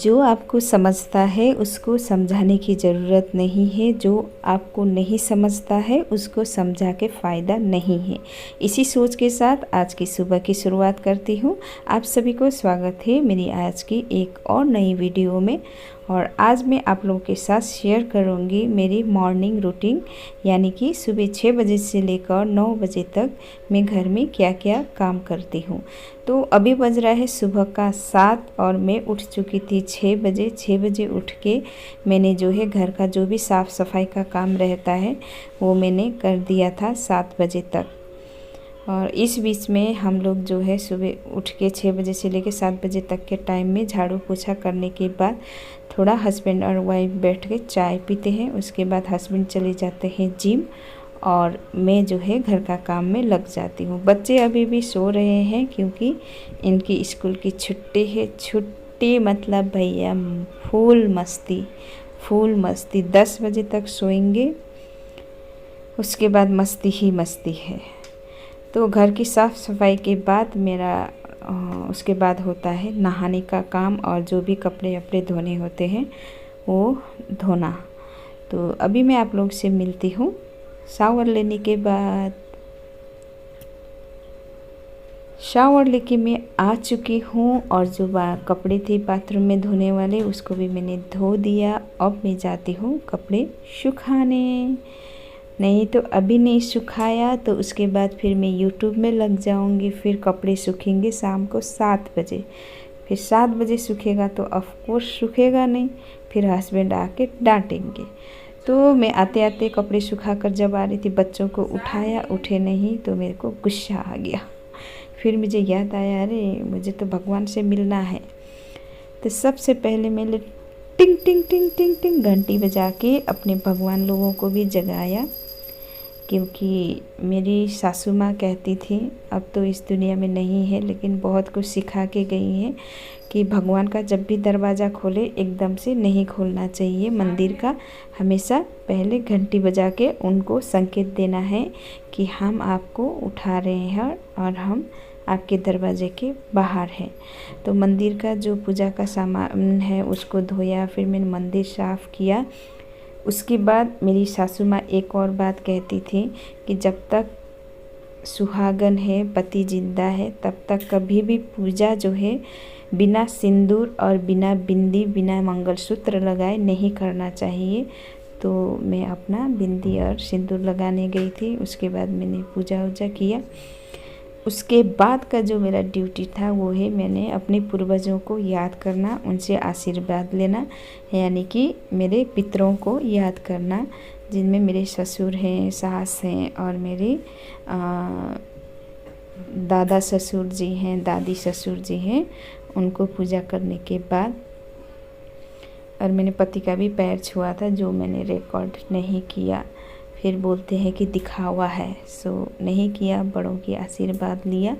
जो आपको समझता है उसको समझाने की ज़रूरत नहीं है, जो आपको नहीं समझता है उसको समझा के फ़ायदा नहीं है। इसी सोच के साथ आज की सुबह की शुरुआत करती हूँ। आप सभी को स्वागत है मेरी आज की एक और नई वीडियो में। और आज मैं आप लोगों के साथ शेयर करूँगी मेरी मॉर्निंग रूटीन, यानी कि सुबह 6 बजे से लेकर 9 बजे तक मैं घर में क्या क्या काम करती हूँ। तो अभी बज रहा है सुबह का 7 और मैं उठ चुकी थी 6 बजे। 6 बजे उठ के मैंने जो है घर का जो भी साफ़ सफाई का काम रहता है वो मैंने कर दिया था 7 बजे तक। और इस बीच में हम लोग जो है सुबह उठ के 6 बजे से लेकर 7 बजे तक के टाइम में झाड़ू पोछा करने के बाद थोड़ा हस्बैंड और वाइफ बैठ के चाय पीते हैं। उसके बाद हस्बैंड चले जाते हैं जिम और मैं जो है घर का काम में लग जाती हूँ। बच्चे अभी भी सो रहे हैं क्योंकि इनकी स्कूल की छुट्टी है। छुट्टी मतलब भैया फुल मस्ती 10 बजे तक सोएंगे, उसके बाद मस्ती ही मस्ती है। तो घर की साफ़ सफाई के बाद मेरा उसके बाद होता है नहाने का काम और जो भी कपड़े वपड़े धोने होते हैं वो धोना। तो अभी मैं आप लोग से मिलती हूँ शावर लेने के बाद। शावर लेके मैं आ चुकी हूँ और जो कपड़े थे बाथरूम में धोने वाले उसको भी मैंने धो दिया। अब मैं जाती हूँ कपड़े सुखाने। नहीं तो अभी नहीं सुखाया तो उसके बाद फिर मैं यूट्यूब में लग जाऊंगी। फिर कपड़े सूखेंगे शाम को 7 बजे। फिर 7 बजे सूखेगा तो ऑफ कोर्स सूखेगा नहीं, फिर हस्बैंड आके डांटेंगे। तो मैं आते आते कपड़े सुखा कर जब आ रही थी बच्चों को उठाया, उठे नहीं तो मेरे को गुस्सा आ गया। फिर मुझे याद आया अरे मुझे तो भगवान से मिलना है। तो सबसे पहले मैंने टिंग टिंग टिंग टिंग टिंग घंटी बजा के अपने भगवान लोगों को भी जगाया, क्योंकि मेरी सासू माँ कहती थी, अब तो इस दुनिया में नहीं है लेकिन बहुत कुछ सिखा के गई हैं कि भगवान का जब भी दरवाज़ा खोले एकदम से नहीं खोलना चाहिए। मंदिर का हमेशा पहले घंटी बजा के उनको संकेत देना है कि हम आपको उठा रहे हैं और हम आपके दरवाजे के बाहर हैं। तो मंदिर का जो पूजा का सामान है उसको धोया, फिर मैंने मंदिर साफ़ किया। उसके बाद मेरी सासू माँ एक और बात कहती थी कि जब तक सुहागन है, पति जिंदा है, तब तक कभी भी पूजा जो है बिना सिंदूर और बिना बिंदी, बिना मंगलसूत्र लगाए नहीं करना चाहिए। तो मैं अपना बिंदी और सिंदूर लगाने गई थी। उसके बाद मैंने पूजा वूजा किया। उसके बाद का जो मेरा ड्यूटी था वो है मैंने अपने पूर्वजों को याद करना, उनसे आशीर्वाद लेना, यानी कि मेरे पितरों को याद करना, जिनमें मेरे ससुर हैं, सास हैं और मेरे दादा ससुर जी हैं, दादी ससुर जी हैं। उनको पूजा करने के बाद और मैंने पति का भी पैर छुआ था जो मैंने रिकॉर्ड नहीं किया। फिर बोलते हैं कि दिखावा है, सो नहीं किया, बड़ों की आशीर्वाद लिया।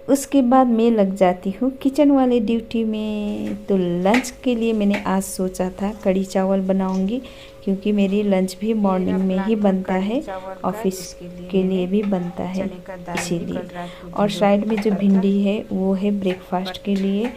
उसके बाद मैं लग जाती हूँ किचन वाले ड्यूटी में। तो लंच के लिए मैंने आज सोचा था कढ़ी चावल बनाऊंगी, क्योंकि मेरी लंच भी मॉर्निंग में ही बनता है, ऑफिस के लिए भी बनता है इसीलिए। और साइड में जो भिंडी है वो है ब्रेकफास्ट के लिए।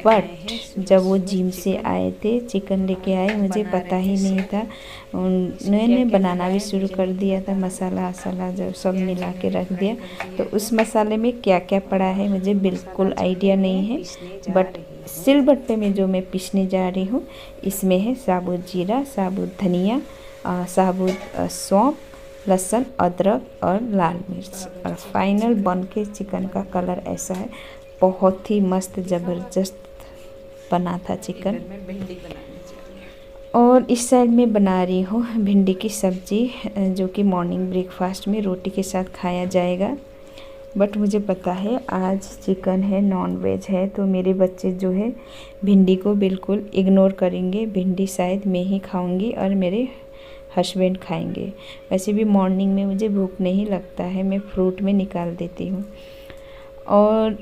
बट जब वो जिम से आए थे चिकन लेके आए, मुझे पता ही नहीं था। उन्होंने बनाना भी शुरू कर दिया था, मसाला वसाला जब सब मिला के रख दिया। तो उस मसाले में क्या क्या पड़ा है मुझे बिल्कुल आइडिया नहीं है। बट सिलबट्टे में जो मैं पीसने जा रही हूँ इसमें है साबुत जीरा, साबुत धनिया, साबुत सौंफ, लहसुन, अदरक और लाल मिर्च। और फाइनल बन के चिकन का कलर ऐसा है, बहुत ही मस्त ज़बरदस्त बना था चिकन। और इस साइड में बना रही हूँ भिंडी की सब्ज़ी, जो कि मॉर्निंग ब्रेकफास्ट में रोटी के साथ खाया जाएगा। बट मुझे पता है आज चिकन है, नॉन वेज है, तो मेरे बच्चे जो है भिंडी को बिल्कुल इग्नोर करेंगे। भिंडी शायद मैं ही खाऊंगी और मेरे हस्बैंड खाएंगे। वैसे भी मॉर्निंग में मुझे भूख नहीं लगता है, मैं फ्रूट में निकाल देती हूँ। और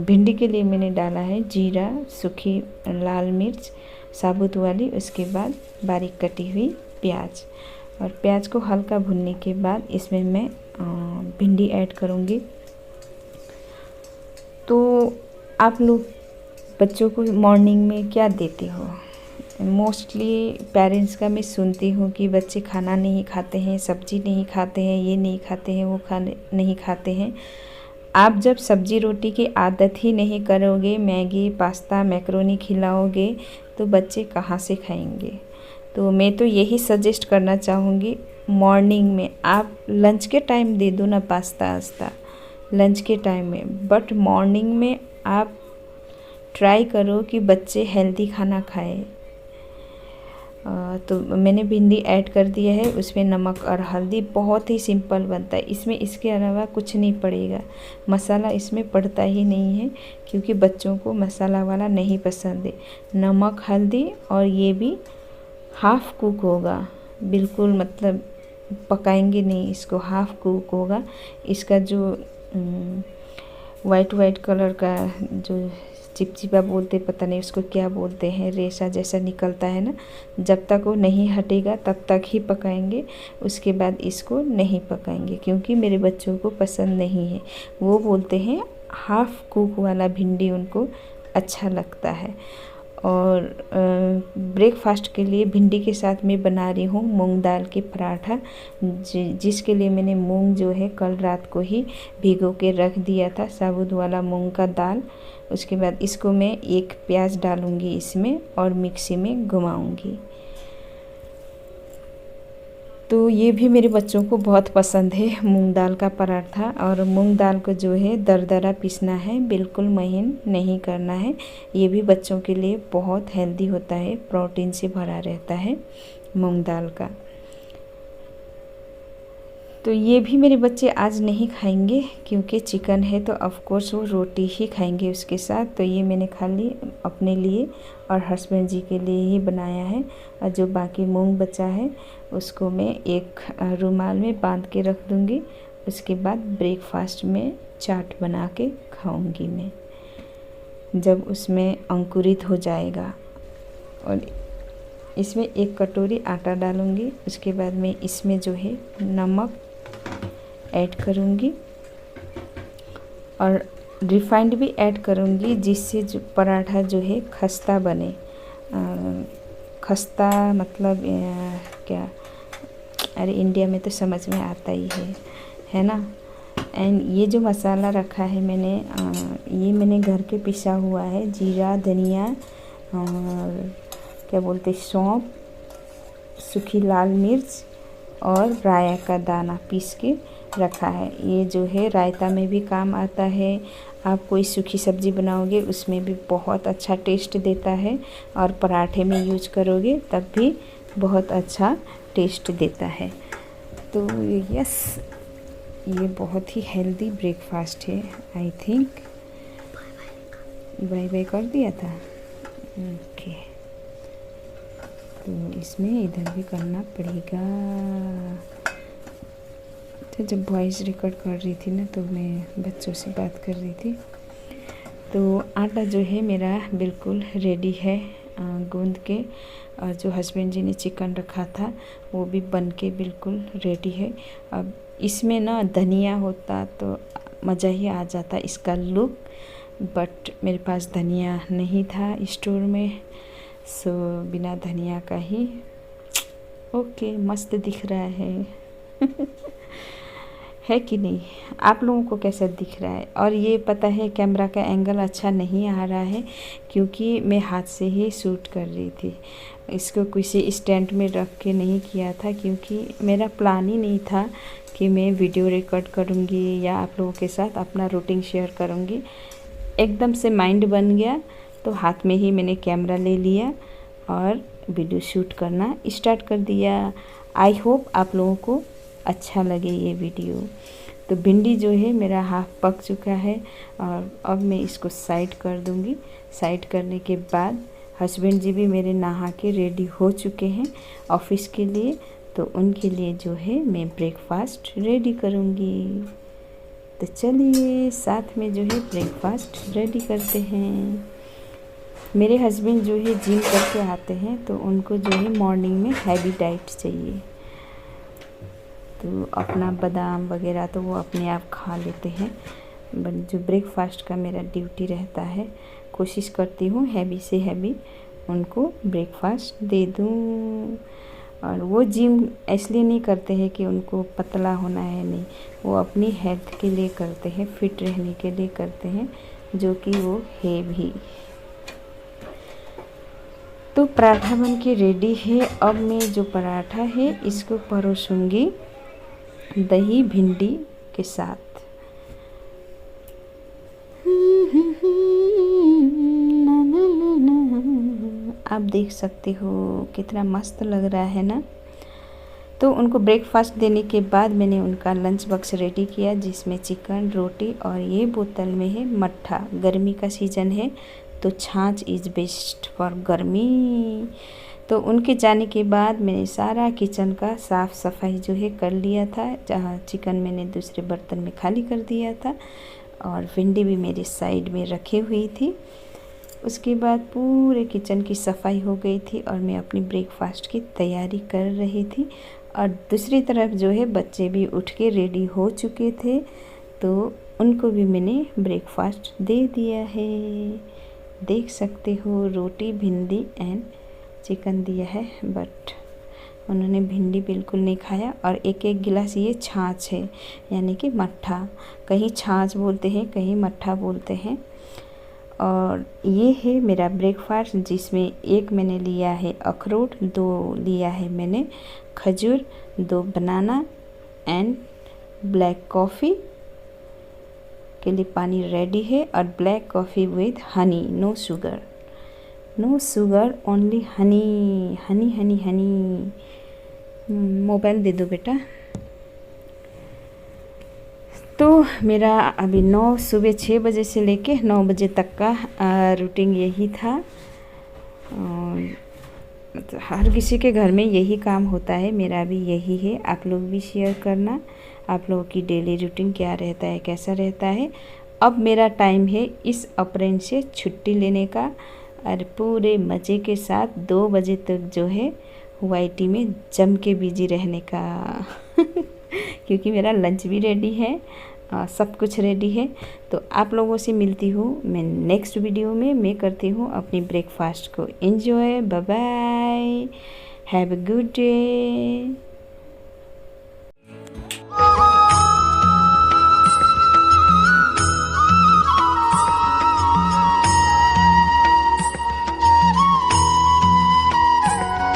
भिंडी के लिए मैंने डाला है जीरा, सूखी लाल मिर्च साबुत वाली, उसके बाद बारीक कटी हुई प्याज। और प्याज को हल्का भुनने के बाद इसमें मैं भिंडी ऐड करूँगी। तो आप लोग बच्चों को मॉर्निंग में क्या देते हो? मोस्टली पेरेंट्स का मैं सुनती हूँ कि बच्चे खाना नहीं खाते हैं, सब्जी नहीं खाते हैं, ये नहीं खाते हैं, वो खाने नहीं खाते हैं। आप जब सब्जी रोटी की आदत ही नहीं करोगे, मैगी पास्ता मैक्रोनी खिलाओगे तो बच्चे कहाँ से खाएंगे? तो मैं तो यही सजेस्ट करना चाहूँगी, मॉर्निंग में आप लंच के टाइम दे दो ना पास्ता वास्ता, लंच के टाइम में, बट मॉर्निंग में आप ट्राई करो कि बच्चे हेल्दी खाना खाएं। तो मैंने भिंडी ऐड कर दिया है, उसमें नमक और हल्दी, बहुत ही सिंपल बनता है। इसमें इसके अलावा कुछ नहीं पड़ेगा, मसाला इसमें पड़ता ही नहीं है क्योंकि बच्चों को मसाला वाला नहीं पसंद है। नमक हल्दी, और ये भी हाफ़ कुक होगा, बिल्कुल मतलब पकाएंगे नहीं इसको, हाफ़ कुक होगा। इसका जो वाइट कलर का जो चिपचिपा बोलते, पता नहीं उसको क्या बोलते हैं, रेशा जैसा निकलता है ना, जब तक वो नहीं हटेगा तब तक ही पकाएंगे, उसके बाद इसको नहीं पकाएंगे क्योंकि मेरे बच्चों को पसंद नहीं है। वो बोलते हैं हाफ़ कुक वाला भिंडी उनको अच्छा लगता है। और ब्रेकफास्ट के लिए भिंडी के साथ मैं बना रही हूँ मूंग दाल के पराठा, जिसके लिए मैंने मूंग जो है कल रात को ही भिगो के रख दिया था, साबुत वाला मूंग का दाल। उसके बाद इसको मैं एक प्याज डालूँगी इसमें और मिक्सी में घुमाऊँगी। तो ये भी मेरे बच्चों को बहुत पसंद है मूंग दाल का पराठा। और मूंग दाल को जो है दरदरा पीसना है, बिल्कुल महीन नहीं करना है। ये भी बच्चों के लिए बहुत हेल्दी होता है, प्रोटीन से भरा रहता है मूंग दाल का। तो ये भी मेरे बच्चे आज नहीं खाएंगे क्योंकि चिकन है, तो ऑफ कोर्स वो रोटी ही खाएंगे उसके साथ। तो ये मैंने खाली अपने लिए और हस्बैंड जी के लिए ही बनाया है, और जो बाकी मूंग बचा है उसको मैं एक रुमाल में बांध के रख दूँगी। उसके बाद ब्रेकफास्ट में चाट बना के खाऊँगी मैं, जब उसमें अंकुरित हो जाएगा। और इसमें एक कटोरी आटा डालूँगी। उसके बाद मैं इसमें जो है नमक ऐड करूँगी और रिफाइंड भी ऐड करूँगी, जिससे जो पराठा जो है खस्ता बने। खस्ता मतलब क्या, अरे इंडिया में तो समझ में आता ही है ना। एंड ये जो मसाला रखा है मैंने, ये मैंने घर के पिसा हुआ है, जीरा धनिया और क्या बोलते सौंफ, सूखी लाल मिर्च और राया का दाना पीस के रखा है। ये जो है रायता में भी काम आता है, आप कोई सूखी सब्ज़ी बनाओगे उसमें भी बहुत अच्छा टेस्ट देता है, और पराठे में यूज करोगे तब भी बहुत अच्छा टेस्ट देता है। तो यस, ये बहुत ही हेल्दी ब्रेकफास्ट है। आई थिंक बाय बाय कर दिया था, ओके। तो इसमें इधर भी करना पड़ेगा। तो जब वॉइस रिकॉर्ड कर रही थी ना, तो मैं बच्चों से बात कर रही थी। तो आटा जो है मेरा बिल्कुल रेडी है गूंद के, और जो हस्बैंड जी ने चिकन रखा था वो भी बन के बिल्कुल रेडी है। अब इसमें ना धनिया होता तो मज़ा ही आ जाता इसका लुक, बट मेरे पास धनिया नहीं था स्टोर में, सो बिना धनिया का ही ओके मस्त दिख रहा है है कि नहीं? आप लोगों को कैसा दिख रहा है? और ये पता है कैमरा का एंगल अच्छा नहीं आ रहा है क्योंकि मैं हाथ से ही शूट कर रही थी, इसको किसी स्टैंड में रख के नहीं किया था क्योंकि मेरा प्लान ही नहीं था कि मैं वीडियो रिकॉर्ड करूँगी या आप लोगों के साथ अपना रूटीन शेयर करूँगी। एकदम से माइंड बन गया तो हाथ में ही मैंने कैमरा ले लिया और वीडियो शूट करना स्टार्ट कर दिया। आई होप आप लोगों को अच्छा लगे ये वीडियो। तो भिंडी जो है मेरा हाफ पक चुका है और अब मैं इसको साइड कर दूंगी। साइड करने के बाद हस्बैंड जी भी मेरे नहा के रेडी हो चुके हैं ऑफिस के लिए, तो उनके लिए जो है मैं ब्रेकफास्ट रेडी करूँगी। तो चलिए साथ में जो है ब्रेकफास्ट रेडी करते हैं। मेरे हस्बैंड जो है जिम करके आते हैं तो उनको जो है मॉर्निंग में हैवी डाइट चाहिए, तो अपना बादाम वगैरह तो वो अपने आप खा लेते हैं, बट जो ब्रेकफास्ट का मेरा ड्यूटी रहता है कोशिश करती हूँ हैवी से हैवी उनको ब्रेकफास्ट दे दूँ। और वो जिम इसलिए नहीं करते हैं कि उनको पतला होना है, नहीं, वो अपनी हेल्थ के लिए करते हैं, फिट रहने के लिए करते हैं, जो कि वो है भी। तो पराठा बन के रेडी है। अब मैं जो पराठा है इसको परोसूंगी दही भिंडी के साथ। आप देख सकते हो कितना मस्त लग रहा है ना। तो उनको ब्रेकफास्ट देने के बाद मैंने उनका लंच बॉक्स रेडी किया, जिसमें चिकन, रोटी और ये बोतल में है मट्ठा। गर्मी का सीज़न है तो छाछ इज़ बेस्ट फॉर गर्मी। तो उनके जाने के बाद मैंने सारा किचन का साफ़ सफाई जो है कर लिया था। जहाँ चिकन मैंने दूसरे बर्तन में खाली कर दिया था और भिंडी भी मेरी साइड में रखी हुई थी। उसके बाद पूरे किचन की सफाई हो गई थी और मैं अपनी ब्रेकफास्ट की तैयारी कर रही थी। और दूसरी तरफ जो है बच्चे भी उठ के रेडी हो चुके थे, तो उनको भी मैंने ब्रेकफास्ट दे दिया है। देख सकते हो रोटी, भिंडी एंड चिकन दिया है, बट उन्होंने भिंडी बिल्कुल नहीं खाया। और एक एक गिलास ये छाछ है, यानी कि मट्ठा, कहीं छाछ बोलते हैं कहीं मट्ठा बोलते हैं। और ये है मेरा ब्रेकफास्ट, जिसमें एक मैंने लिया है अखरोट, 2 लिया है मैंने खजूर, 2 बनाना एंड ब्लैक कॉफ़ी के लिए पानी रेडी है। और black coffee with honey, no sugar, no sugar, only honey honey honey honey. Mobile दे दो बेटा। तो मेरा अभी सुबह 6 बजे से लेके 9 बजे तक का रूटीन यही था। मतलब हर किसी के घर में यही काम होता है, मेरा भी यही है। आप लोग भी शेयर करना आप लोगों की डेली रूटीन क्या रहता है, कैसा रहता है। अब मेरा टाइम है इस अप्रैल से छुट्टी लेने का और पूरे मज़े के साथ 2 बजे तक जो है वाईटी में जम के बिजी रहने का क्योंकि मेरा लंच भी रेडी है, सब कुछ रेडी है। तो आप लोगों से मिलती हूँ मैं नेक्स्ट वीडियो में। मैं करती हूँ अपनी ब्रेकफास्ट को enjoy. Bye bye, have a good day.